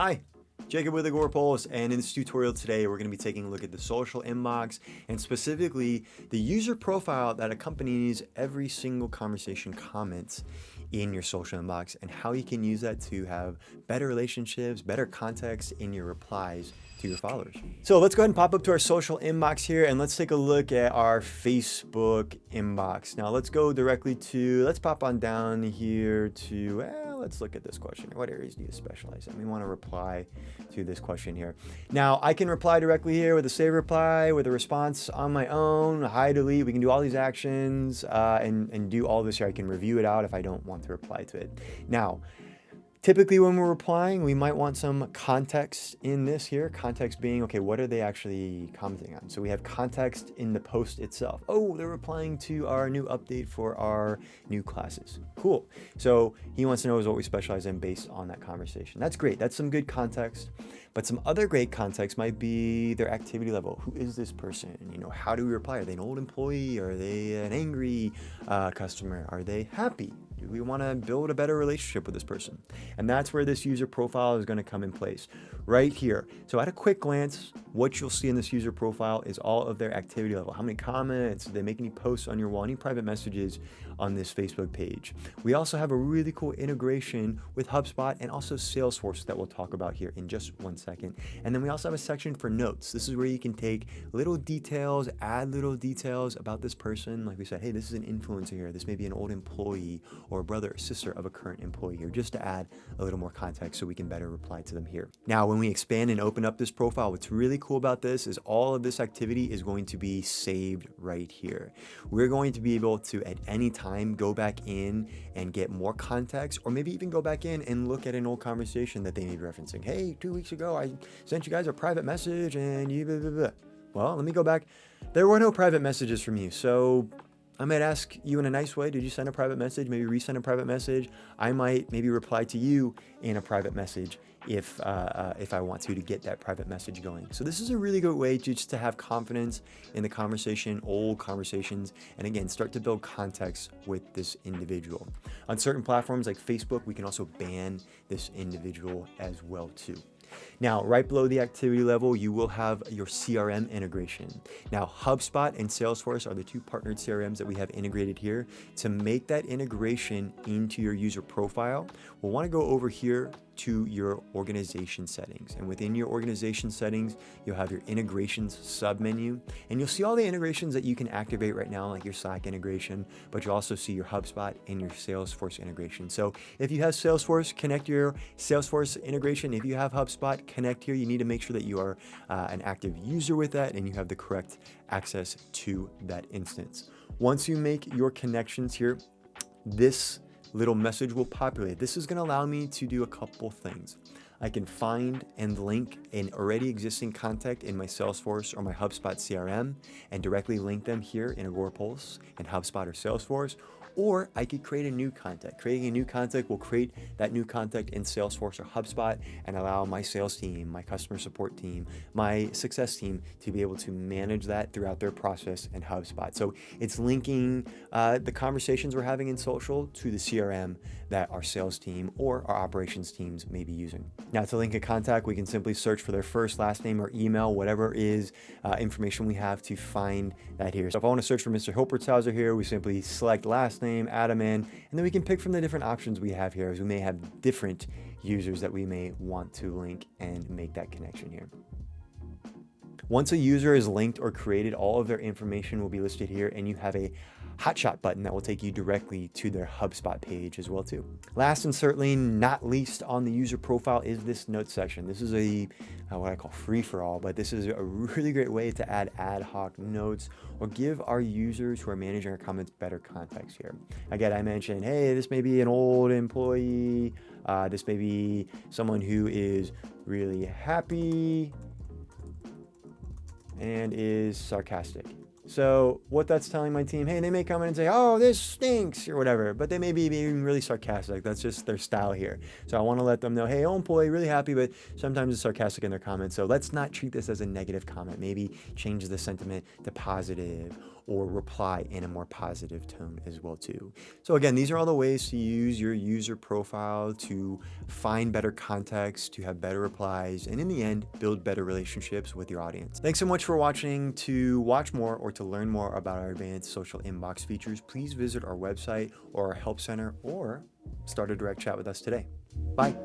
Hi, Jacob with Agorapulse, and in this tutorial today, we're going to be taking a look at the social inbox and specifically the user profile that accompanies every single conversation comments in your social inbox and how you can use that to have better relationships, better context in your replies to your followers. So let's go ahead and pop up to our social inbox here and let's take a look at our Facebook inbox. Now let's go directly to, let's pop on down here to, let's look at this question. What areas do you specialize in? We want to reply to this question here. Now I can reply directly here with a save reply, with a response on my own, hi, delete. We can do all these actions and do all this here. I can review it out if I don't want to reply to it. Now, typically when we're replying, we might want some context in this here. Context being, okay, what are they actually commenting on? So we have context in the post itself. Oh, they're replying to our new update for our new classes. Cool. So he wants to know is what we specialize in based on that conversation. That's great. That's some good context. But some other great context might be their activity level. Who is this person? You know, how do we reply? Are they an old employee? Are they an angry customer? Are they happy? Do we want to build a better relationship with this person? And that's where this user profile is going to come in place right here. So at a quick glance, what you'll see in this user profile is all of their activity level. How many comments? Do they make any posts on your wall? Any private messages on this Facebook page? We also have a really cool integration with HubSpot and also Salesforce that we'll talk about here in just 1 second. And then we also have a section for notes. This is where you can take little details, add little details about this person. Like we said, hey, this is an influencer here. This may be an old employee or a brother or sister of a current employee here, just to add a little more context so we can better reply to them here. Now, when we expand and open up this profile, what's really cool about this is all of this activity is going to be saved right here. We're going to be able to, at any time, go back in and get more context, or maybe even go back in and look at an old conversation that they may be referencing. Hey, 2 weeks ago, I sent you guys a private message and you blah, blah, blah. Well, let me go back. There were no private messages from you. So I might ask you in a nice way, did you send a private message? Maybe resend a private message. I might maybe reply to you in a private message if I want to get that private message going. So this is a really good way just to have confidence in the conversation, old conversations, and again, start to build context with this individual. On certain platforms like Facebook, we can also ban this individual as well too. Now, right below the activity level, you will have your CRM integration. Now, HubSpot and Salesforce are the two partnered CRMs that we have integrated here. To make that integration into your user profile, we'll want to go over here to your organization settings. And within your organization settings, you'll have your integrations submenu. And you'll see all the integrations that you can activate right now, like your Slack integration, but you'll also see your HubSpot and your Salesforce integration. So if you have Salesforce, connect your Salesforce integration. If you have HubSpot, connect here. You need to make sure that you are an active user with that and you have the correct access to that instance. Once you make your connections here, this little message will populate. This is going to allow me to do a couple things. I can find and link an already existing contact in my Salesforce or my HubSpot CRM and directly link them here in Agorapulse and HubSpot or Salesforce. Or I could create a new contact. Creating a new contact will create that new contact in Salesforce or HubSpot and allow my sales team, my customer support team, my success team to be able to manage that throughout their process in HubSpot. So it's linking the conversations we're having in social to the CRM that our sales team or our operations teams may be using. Now, to link a contact, we can simply search for their first, last name, or email, whatever is information we have to find that here. So if I want to search for Mr. Hilpertshauser here, we simply select last name, add them in, and then we can pick from the different options we have here, as we may have different users that we may want to link and make that connection here. Once a user is linked or created, all of their information will be listed here, and you have a hotshot button that will take you directly to their HubSpot page as well too. Last and certainly not least on the user profile is this notes section. This is a what I call free-for-all, but this is a really great way to add ad hoc notes or give our users who are managing our comments better context here. Again, I mentioned, hey, this may be an old employee. This may be someone who is really happy and is sarcastic. So what that's telling my team, hey, they may come in and say, oh, this stinks or whatever, but they may be being really sarcastic. That's just their style here. So I want to let them know, hey, old employee, really happy, but sometimes it's sarcastic in their comments. So let's not treat this as a negative comment. Maybe change the sentiment to positive. or reply in a more positive tone as well too. So again, these are all the ways to use your user profile to find better context, to have better replies, and in the end, build better relationships with your audience. Thanks so much for watching. To watch more or to learn more about our advanced social inbox features, please visit our website or our help center or start a direct chat with us today. Bye.